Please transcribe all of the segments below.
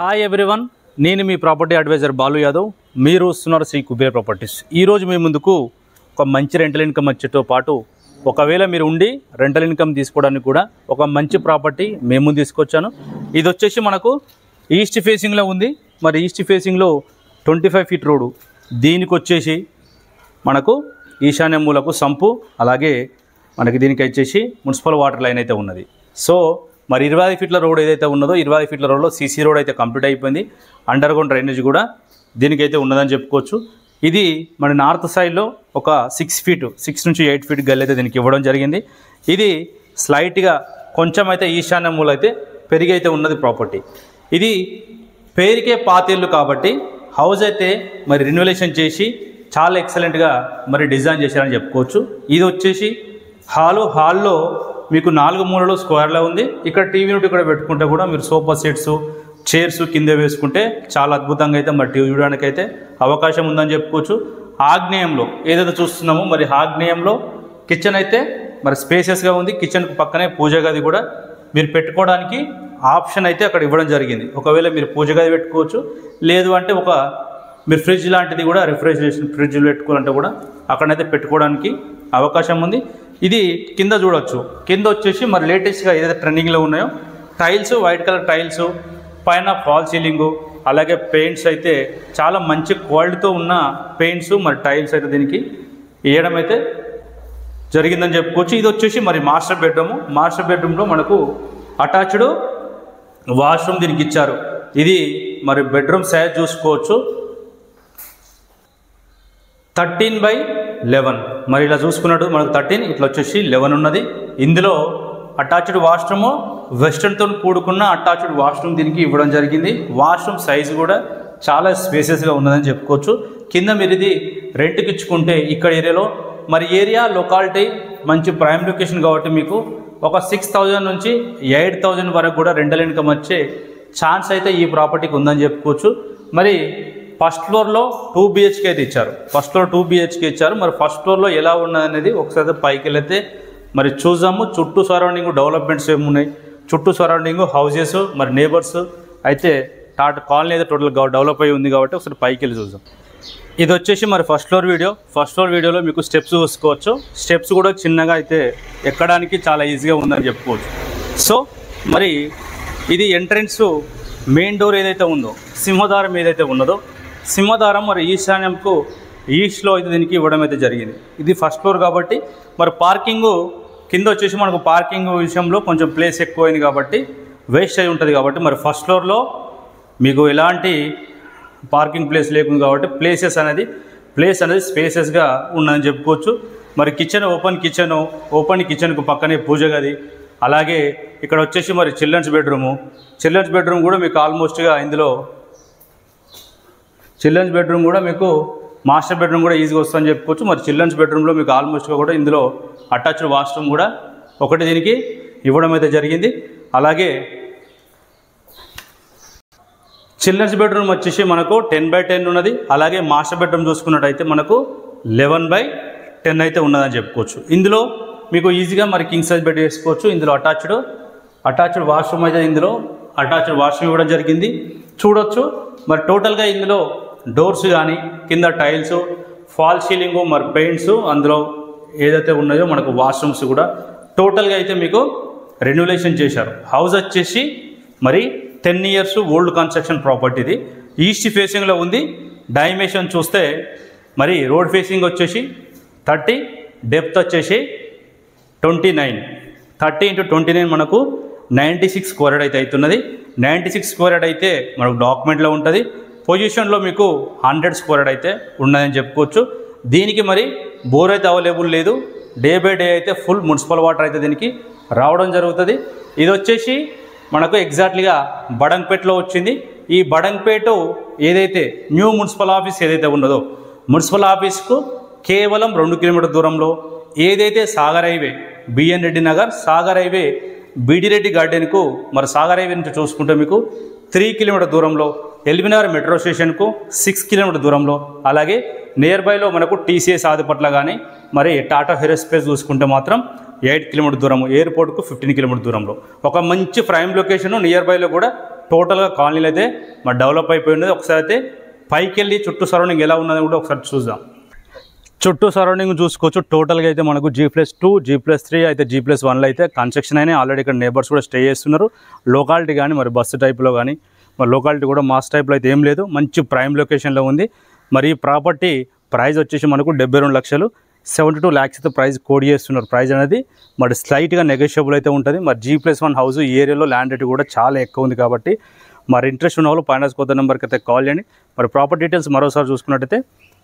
Hi everyone, నేను మీ property advisor Balu Yadav. మీరు చూస్తున్నారు శ్రీ కుబేర్ ప్రాపర్టీస్. ఈరోజు మీ ముందుకు ఒక మంచి రెంటల్ ఇన్కమ్ వచ్చేతో పాటు ఒకవేళ మీరు ఉండి రెంటల్ ఇన్కమ్ తీసుకోవడానికి కూడా ఒక మంచి ప్రాపర్టీ మేము ముందు తీసుకొచ్చాను. ఇది వచ్చేసి మనకు ఈస్ట్ ఫేసింగ్లో ఉంది. మరి ఈస్ట్ ఫేసింగ్లో 25 ఫీట్ రోడ్డు, దీనికి వచ్చేసి మనకు ఈశాన్య మూలకు సంపు, అలాగే మనకి దీనికి వచ్చేసి మున్సిపల్ వాటర్ లైన్ అయితే ఉన్నది. సో మరి 25 ఫీట్ల రోడ్ ఏదైతే ఉన్నదో 25 ఫీట్ల రోడ్లో సీసీ రోడ్ అయితే కంప్లీట్ అయిపోయింది. అండర్ గ్రౌండ్ డ్రైనేజ్ కూడా దీనికైతే ఉన్నదని చెప్పుకోవచ్చు. ఇది మన నార్త్ సైడ్లో ఒక 6 నుంచి 8 ఫీట్ గల్లి అయితే దీనికి ఇవ్వడం జరిగింది. ఇది స్లైట్గా కొంచెం అయితే ఈశాన్య మూల అయితే పెరిగి అయితే ఉన్నది ప్రాపర్టీ. ఇది పేరుకే పాతేళ్ళు కాబట్టి హౌస్ అయితే మరి రెన్యువేషన్ చేసి చాలా ఎక్సలెంట్గా మరి డిజైన్ చేశారని చెప్పుకోవచ్చు. ఇది వచ్చేసి హాల్లో మీకు 4 మూలలో స్క్వేర్లో ఉంది. ఇక్కడ టీవీ యూనిట్ ఇక్కడ పెట్టుకుంటే కూడా మీరు సోఫా సెట్స్, చైర్స్ కింద వేసుకుంటే చాలా అద్భుతంగా అయితే మరి టీవీ చూడడానికి అయితే అవకాశం ఉందని చెప్పుకోవచ్చు. ఆగ్నేయంలో ఏదైతే చూస్తున్నామో మరి ఆగ్నేయంలో కిచెన్ అయితే మరి స్పేసెస్గా ఉంది. కిచెన్కు పక్కనే పూజ గది కూడా మీరు పెట్టుకోవడానికి ఆప్షన్ అయితే అక్కడ ఇవ్వడం జరిగింది. ఒకవేళ మీరు పూజ గది పెట్టుకోవచ్చు, లేదు అంటే మీరు ఫ్రిడ్జ్ లాంటిది కూడా రిఫ్రిజిరేషన్ ఫ్రిడ్జ్లు పెట్టుకోవాలంటే కూడా అక్కడైతే పెట్టుకోవడానికి అవకాశం ఉంది. ఇది కింద చూడవచ్చు. కింద వచ్చేసి మరి లేటెస్ట్గా ఏదైతే ట్రెండింగ్లో ఉన్నాయో టైల్స్, వైట్ కలర్ టైల్స్, పైన ఫాల్ సీలింగు, అలాగే పెయింట్స్ అయితే చాలా మంచి క్వాలిటీతో ఉన్న పెయింట్స్ మరి టైల్స్ అయితే దీనికి వేయడం అయితే జరిగిందని చెప్పుకోవచ్చు. ఇది వచ్చేసి మరి మాస్టర్ బెడ్రూమ్లో మనకు అటాచ్డ్ వాష్రూమ్ దీనికి ఇచ్చారు. ఇది మరి బెడ్రూమ్ సైజ్ చూసుకోవచ్చు 13/11. మరి ఇలా చూసుకున్నట్టు మనకు 13, ఇట్లా వచ్చేసి 11 ఉన్నది. ఇందులో అటాచ్డ్ వాష్రూమ్, వెస్టర్న్తో కూడుకున్న అటాచ్డ్ వాష్రూమ్ దీనికి ఇవ్వడం జరిగింది. వాష్రూమ్ సైజు కూడా చాలా స్పేసెస్గా ఉన్నదని చెప్పుకోవచ్చు. కింద మీరు ఇది రెంట్కి ఇచ్చుకుంటే ఇక్కడ ఏరియాలో మరి లొకాలిటీ మంచి ప్రైమ్ లొకేషన్ కాబట్టి మీకు ఒక 6,000 నుంచి 8,000 వరకు కూడా రెంటల్ ఇన్కమ్ వచ్చే ఛాన్స్ అయితే ఈ ప్రాపర్టీకి ఉందని చెప్పుకోవచ్చు. మరి ఫస్ట్ ఫ్లోర్లో 2 BHK అయితే ఇచ్చారు. ఫస్ట్ ఫ్లోర్ 2 BHK ఇచ్చారు. మరి ఫస్ట్ ఫ్లోర్లో ఎలా ఉన్నదనేది ఒకసారి పైకి వెళ్తే మరి చూద్దాము. చుట్టూ సరౌండింగ్ డెవలప్మెంట్స్ ఏమున్నాయి, చుట్టూ సరౌండింగ్ హౌసెస్, మరి నేబర్స్ అయితే కాలనీ అయితే టోటల్గా డెవలప్ అయ్యి ఉంది కాబట్టి ఒకసారి పైకి వెళ్ళి చూద్దాం. ఇది వచ్చేసి మరి ఫస్ట్ ఫ్లోర్ వీడియోలో మీకు స్టెప్స్ చూసుకోవచ్చు. స్టెప్స్ కూడా చిన్నగా అయితే ఎక్కడానికి చాలా ఈజీగా ఉందని చెప్పుకోవచ్చు. సో మరి ఇది ఎంట్రన్స్ మెయిన్ డోర్ ఏదైతే ఉందో, సింహద్వారం ఏదైతే ఉన్నదో, సింహద్వారం మరి ఈశాన్యంకు ఈస్ట్లో అయితే దీనికి ఇవ్వడం అయితే జరిగింది. ఇది ఫస్ట్ ఫ్లోర్ కాబట్టి మరి పార్కింగ్ కింద వచ్చేసి మనకు పార్కింగ్ విషయంలో కొంచెం ప్లేస్ ఎక్కువైంది కాబట్టి వేస్ట్ అయి ఉంటుంది కాబట్టి మరి ఫస్ట్ ఫ్లోర్లో మీకు ఎలాంటి పార్కింగ్ ప్లేస్ లేకుండా కాబట్టి ప్లేస్ అనేది స్పేసెస్గా ఉందని చెప్పుకోవచ్చు. మరి ఓపెన్ కిచెన్కు పక్కనే పూజ గది, అలాగే ఇక్కడ వచ్చేసి మరి చిల్డ్రన్స్ బెడ్రూమ్ కూడా మీకు ఆల్మోస్ట్గా ఇందులో చిల్డ్రన్స్ బెడ్రూమ్ కూడా మీకు మాస్టర్ బెడ్రూమ్ కూడా ఈజీగా వస్తుందని చెప్పుకోవచ్చు. మరి చిల్డ్రన్స్ బెడ్రూమ్లో మీకు ఆల్మోస్ట్గా కూడా ఇందులో అటాచ్డ్ వాష్రూమ్ కూడా ఒకటి దీనికి ఇవ్వడం అయితే జరిగింది. అలాగే చిల్డ్రన్స్ బెడ్రూమ్ వచ్చేసి మనకు 10/10 ఉన్నది. అలాగే మాస్టర్ బెడ్రూమ్ చూసుకున్నట్టయితే మనకు 11/10 అయితే ఉన్నదని చెప్పుకోవచ్చు. ఇందులో మీకు ఈజీగా మరి కింగ్ సైజ్ బెడ్ వేసుకోవచ్చు. ఇందులో అటాచ్డ్ వాష్రూమ్ అయితే ఇందులో అటాచ్డ్ వాష్రూమ్ ఇవ్వడం జరిగింది చూడొచ్చు. మరి టోటల్గా ఇందులో డోర్స్ కానీ కింద టైల్స్, ఫాల్ సీలింగు, మరి పెయింట్స్ అందులో ఏదైతే ఉన్నాయో మనకు వాష్రూమ్స్ కూడా టోటల్గా అయితే మీకు రెన్యువేషన్ చేశారు. హౌస్ వచ్చేసి మరి 10 years ఓల్డ్ కన్స్ట్రక్షన్ ప్రాపర్టీది. ఈస్ట్ ఫేసింగ్లో ఉంది. డైమెన్షన్ చూస్తే మరి రోడ్ ఫేసింగ్ వచ్చేసి 30, డెప్త్ వచ్చేసి 29, 30 × 29 మనకు 96 స్క్వేర్ యార్డ్ అయితే అవుతున్నది. 96 స్క్వేర్ యార్డ్ అయితే మనకు డాక్యుమెంట్లో ఉంటుంది. పొజిషన్లో మీకు 100 స్క్వేర్ యార్డ్ అయితే ఉన్నదని చెప్పుకోవచ్చు. దీనికి మరి బోర్ అయితే అవైలబుల్ లేదు. డే బై డే అయితే ఫుల్ మున్సిపల్ వాటర్ అయితే దీనికి రావడం జరుగుతుంది. ఇది వచ్చేసి మనకు ఎగ్జాక్ట్లీగా బడంగ్పేటలో వచ్చింది. ఈ బడంగ్పేట ఏదైతే న్యూ మున్సిపల్ ఆఫీస్ ఏదైతే ఉన్నదో, మున్సిపల్ ఆఫీస్కు కేవలం 2 కిలోమీటర్ దూరంలో ఏదైతే Sagar highway, B N Reddy Nagar, Sagar highway, B D Reddy గార్డెన్కు మరి సాగర్ హైవే నుంచి చూసుకుంటే మీకు 3 కిలోమీటర్ దూరంలో, ఎల్బీనగర్ మెట్రో స్టేషన్కు 6 కిలోమీటర్ దూరంలో, అలాగే నియర్ బైలో మనకు టీసీఎస్ ఆదిపట్ల కానీ మరి టాటా ఏరోస్పేస్ చూసుకుంటే మాత్రం 8 కిలోమీటర్ దూరం, ఎయిర్పోర్ట్కు 15 కిలోమీటర్ దూరంలో ఒక మంచి ప్రైమ్ లొకేషన్. నియర్ బైలో కూడా టోటల్గా కాలనీలు అయితే మరి డెవలప్ అయిపోయి ఉన్నది. ఒకసారి అయితే పైకి వెళ్ళి చుట్టూ సరౌండింగ్ ఎలా ఉన్నది కూడా ఒకసారి చూద్దాం. చుట్టూ సరౌండింగ్ చూసుకోవచ్చు. టోటల్గా అయితే మనకు G+2 G+3 అయితే G+1లో అయితే కన్స్ట్రక్షన్ అయినాయి. ఆల్రెడీ ఇక్కడ నేబర్స్ కూడా స్టే చేస్తున్నారు. లోకాలిటీ కానీ మరి బస్సు టైప్లో కానీ మరి లోకాలిటీ కూడా మాస్ టైప్లో అయితే ఏం లేదు. మంచి ప్రైమ్ లొకేషన్లో ఉంది. మరి ఈ ప్రాపర్టీ ప్రైస్ వచ్చేసి మనకు 72 లక్షలు 72 lakhs అయితే ప్రైస్ కోడ్ చేస్తున్నారు. ప్రైస్ అనేది మరి స్లైట్గా నెగోషియబుల్ అయితే ఉంటుంది. మరి G+1 హౌస్ ఈ ఏరియాలో ల్యాండ్ రేట్ కూడా చాలా ఎక్కువ ఉంది కాబట్టి మరి ఇంట్రెస్ట్ ఉన్న వాళ్ళు ఫైనాన్స్ కొత్త నెంబర్కి అయితే కాల్ చేయండి. మరి ప్రాపర్టీ డీటెయిల్స్ మరోసారి చూసుకున్నట్టయితే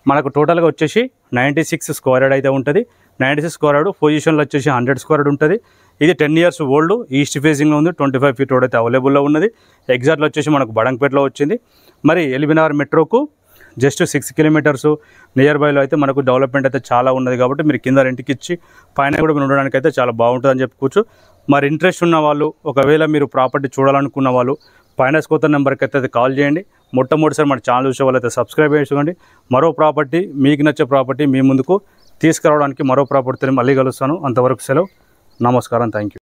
మనకు టోటల్గా వచ్చేసి 96 స్క్వేర్ యార్డ్ అయితే ఉంటుంది. 96 స్క్వేర్ యార్డ్ పొజిషన్లో వచ్చేసి 100 స్క్వేర్ యార్డ్ ఉంటుంది. ఇది 10 years ఓల్డ్, ఈస్ట్ ఫేసింగ్లో ఉంది. 25 feet రోడ్ అయితే అవైలబుల్లో ఉన్నది. ఎగ్జాక్ట్లో వచ్చేసి మనకు బడంగపేటలో వచ్చింది. మరి ఎల్బీనగర్ మెట్రోకు జస్ట్ 6 kilometers నియర్ బైలో అయితే మనకు డెవలప్మెంట్ అయితే చాలా ఉన్నది కాబట్టి మీరు కింద రెంట్కి ఇచ్చి పైన కూడా మీరు ఉండడానికి అయితే చాలా బాగుంటుందని చెప్పుకోవచ్చు. మరి ఇంట్రెస్ట్ ఉన్న వాళ్ళు ఒకవేళ మీరు ప్రాపర్టీ చూడాలనుకున్న వాళ్ళు ఫైనాన్స్ కొత్త నెంబర్కి అయితే కాల్ చేయండి. మొట్టమొదటిసారి మన ఛానల్ చూసే వాళ్ళు అయితే సబ్స్క్రైబ్ చేసుకోండి. మరో ప్రాపర్టీ మీకు నచ్చే ప్రాపర్టీ మీ ముందుకు తీసుకురావడానికి మరో ప్రాపర్టీని మళ్ళీ కలుస్తాను. అంతవరకు సెలవు. నమస్కారం. Thank you.